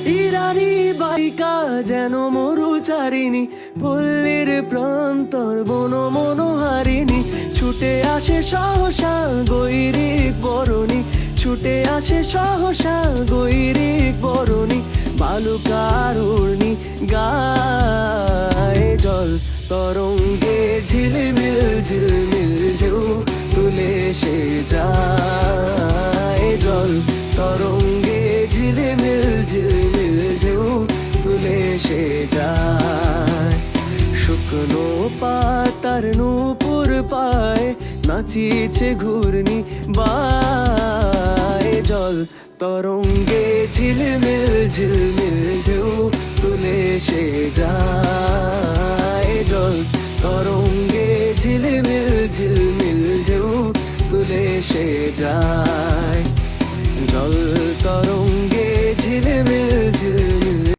ইরানি বাইকা যেন মরুচারিণী, পল্লীর প্রান্তর বন মনোহারিণী। ছুটে আসে সহসা গৈরিক বরণী, ছুটে আসে সহসা গৈরিক বরণী। বালুকারুণী গায়ে জল তরঙ্গে ঝিলমিল ঝিলমিল ঢেউ তুলে সে যায়। জল তরঙ্গে ঝিলমিল ঝিলমিল ঢেউ তুলে সে যায়। শুকনো পাতার নূপুর পায় নাচিছে ঘূর্ণি বায়। জল তরঙ্গে ঝিলমিল ঝিলমিল ঢেউ তুলে সে যায়। জল তরঙ্গে ঝিলমিল ঝিলমিল ঢেউ তুলে সে যায়।